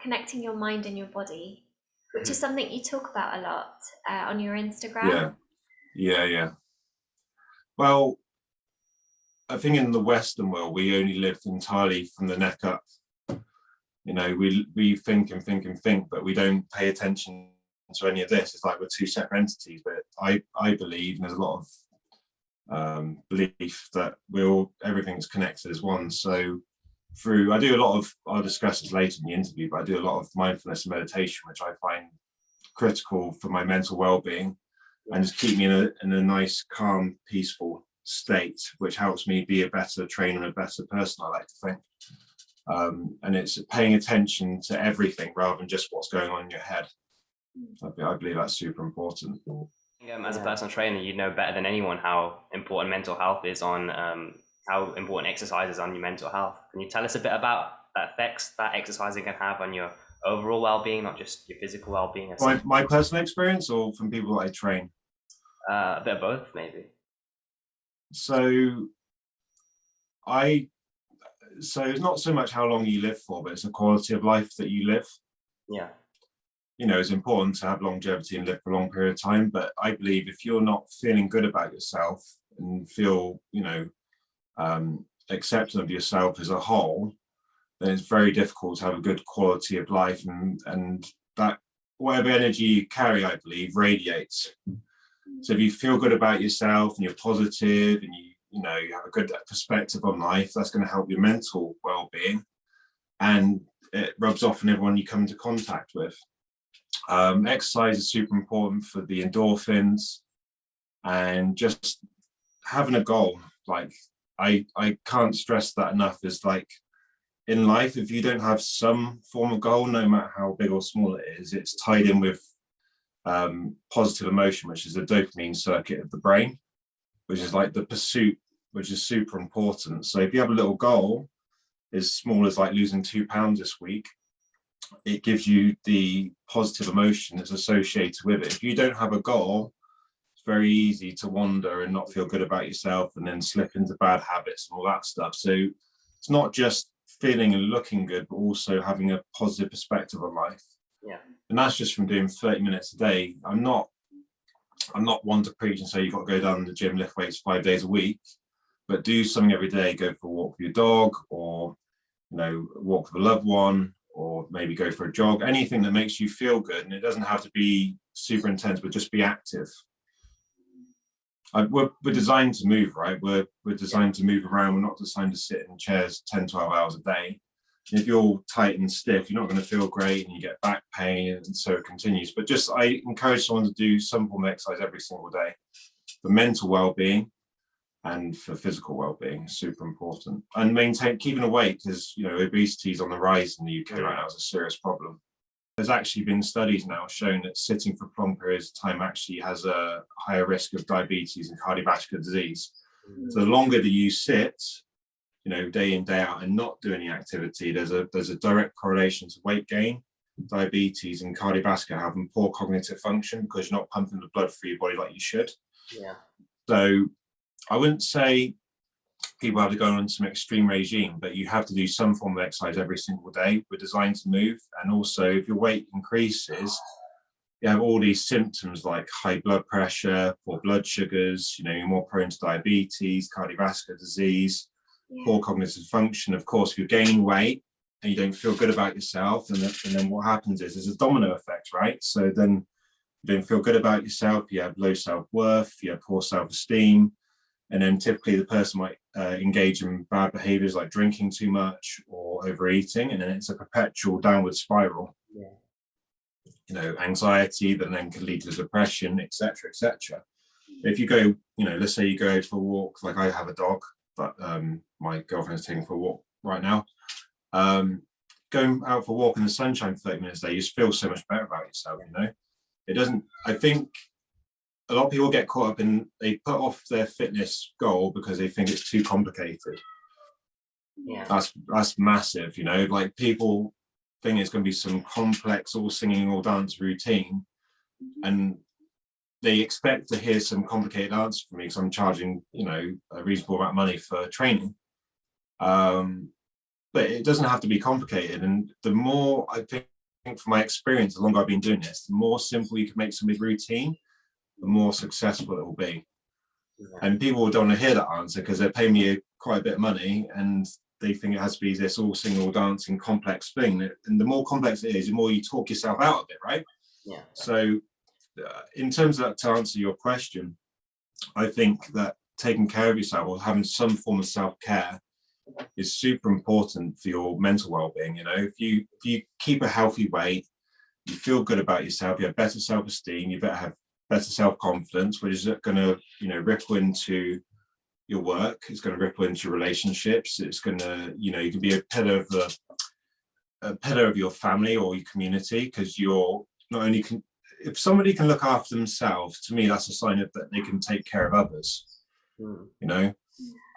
connecting your mind and your body, which is something you talk about a lot on your Instagram. Yeah, yeah. Well, I think in the Western world, we only live entirely from the neck up. We think and think and think, but we don't pay attention to any of this. It's like we're two separate entities. But I believe, and there's a lot of belief that everything's connected as one. So I do a lot of, I'll discuss this later in the interview, but I do a lot of mindfulness and meditation, which I find critical for my mental well-being and just keep me in a nice, calm, peaceful state, which helps me be a better trainer and a better person, I like to think. And it's paying attention to everything rather than just what's going on in your head. I believe that's super important. As a personal trainer, you know better than anyone how important mental health is on how important exercise is on your mental health. Can you tell us a bit about the effects that exercising can have on your overall well-being, not just your physical well-being? My personal experience, or from people that I train? A bit of both, maybe. So it's not so much how long you live for, but it's the quality of life that you live. Yeah. It's important to have longevity and live for a long period of time. But I believe if you're not feeling good about yourself and feel, accepting of yourself as a whole, then it's very difficult to have a good quality of life. And that whatever energy you carry, I believe, radiates. So if you feel good about yourself and you're positive and you have a good perspective on life, that's going to help your mental well-being, and it rubs off on everyone you come into contact with. Exercise is super important for the endorphins, and just having a goal. Like I can't stress that enough. Is like in life, if you don't have some form of goal, no matter how big or small it is, it's tied in with positive emotion, which is the dopamine circuit of the brain, which is like the pursuit, which is super important. So if you have a little goal as small as like losing 2 pounds this week, it gives you the positive emotion that's associated with it. If you don't have a goal, it's very easy to wander and not feel good about yourself and then slip into bad habits and all that stuff. So it's not just feeling and looking good, but also having a positive perspective on life. Yeah. And that's just from doing 30 minutes a day. I'm not one to preach and say you've got to go down to the gym, lift weights 5 days a week, but do something every day. Go for a walk with your dog, or walk with a loved one, or maybe go for a jog. Anything that makes you feel good, and it doesn't have to be super intense, but just be active. We're designed to move, right? We're designed to move around. We're not designed to sit in chairs 10, 12 hours a day. If you're tight and stiff, you're not going to feel great, and you get back pain, and so it continues. But I encourage someone to do some form of exercise every single day for mental well-being and for physical well-being. Is super important. And keeping awake, because obesity is on the rise in the UK right now. It's a serious problem. There's actually been studies now showing that sitting for prolonged periods of time actually has a higher risk of diabetes and cardiovascular disease. So the longer that you sit, day in, day out, and not do any activity, there's a direct correlation to weight gain, diabetes, and cardiovascular health, and poor cognitive function, because you're not pumping the blood through your body like you should. Yeah. So I wouldn't say people have to go on some extreme regime, but you have to do some form of exercise every single day. We're designed to move. And also, if your weight increases, you have all these symptoms like high blood pressure, poor blood sugars, you're more prone to diabetes, cardiovascular disease, poor cognitive function. Of course, if you're gaining weight and you don't feel good about yourself, and then what happens is there's a domino effect, right? So then you don't feel good about yourself, you have low self-worth, you have poor self-esteem, and then typically the person might engage in bad behaviors like drinking too much or overeating, and then it's a perpetual downward spiral. Anxiety that then can lead to depression, etc., etc. If you go, let's say you go out for a walk, like I have a dog, but my girlfriend is taking for a walk right now. Going out for a walk in the sunshine for 30 minutes a day, you just feel so much better about yourself. It doesn't. I think a lot of people get caught up in, they put off their fitness goal because they think it's too complicated. Yeah. That's massive. Like people think it's going to be some complex all singing all dance routine, and they expect to hear some complicated answer from me because I'm charging a reasonable amount of money for training. but it doesn't have to be complicated. And the more, I think from my experience, the longer I've been doing this, the more simple you can make somebody's routine, the more successful it will be. Yeah. And people don't want to hear that answer because they're paying me quite a bit of money and they think it has to be this all singing, all dancing, complex thing. And the more complex it is, the more you talk yourself out of it, right? Yeah. So in terms of that, to answer your question, I think that taking care of yourself or having some form of self-care is super important for your mental well-being. You know, if you keep a healthy weight, you feel good about yourself, you have better self-esteem, you better have better self-confidence, which is going to, you know, ripple into your work. It's going to ripple into your relationships. It's going to, you know, you can be a pillar of your family or your community, because you're not only can, if somebody can look after themselves, to me that's a sign of that they can take care of others. You know,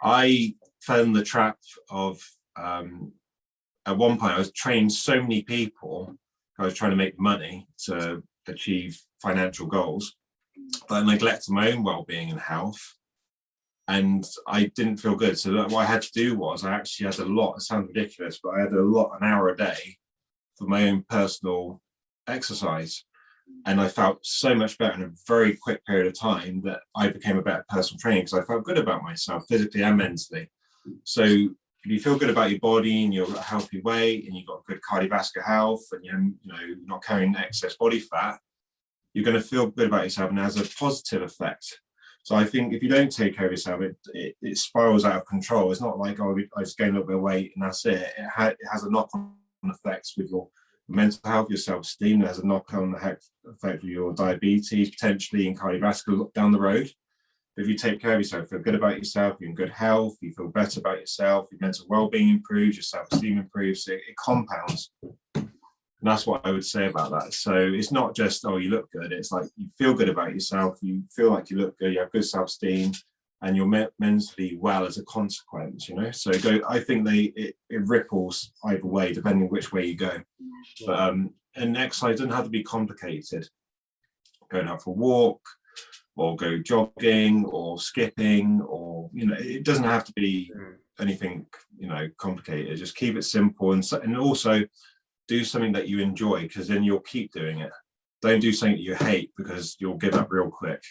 I fell in the trap of at one point I was training so many people. I was trying to make money to achieve financial goals, but I neglected my own well-being and health, and I didn't feel good. So what I had to do was I actually had a lot, it sounds ridiculous, but I had an hour a day for my own personal exercise. And I felt so much better in a very quick period of time that I became a better personal trainer because I felt good about myself physically and mentally. So if you feel good about your body and you're a healthy weight and you've got good cardiovascular health and you're not carrying excess body fat, you're going to feel good about yourself, and it has a positive effect. So I think if you don't take care of yourself, it spirals out of control. It's not like, oh, I just gain a little bit of weight and that's it. It has a knock-on effects with your mental health, your self-esteem. There's a knock-on effect with your diabetes, potentially in cardiovascular down the road. But if you take care of yourself, feel good about yourself, you're in good health, you feel better about yourself, your mental well-being improves, your self-esteem improves, it compounds. And that's what I would say about that. So it's not just, oh, you look good. It's like you feel good about yourself, you feel like you look good, you have good self-esteem, and you're mentally well as a consequence, you know. So I think it ripples either way, depending which way you go. But and exercise doesn't have to be complicated. Going out for a walk, or go jogging, or skipping, or it doesn't have to be anything complicated. Just keep it simple, and also do something that you enjoy, because then you'll keep doing it. Don't do something that you hate, because you'll give up real quick.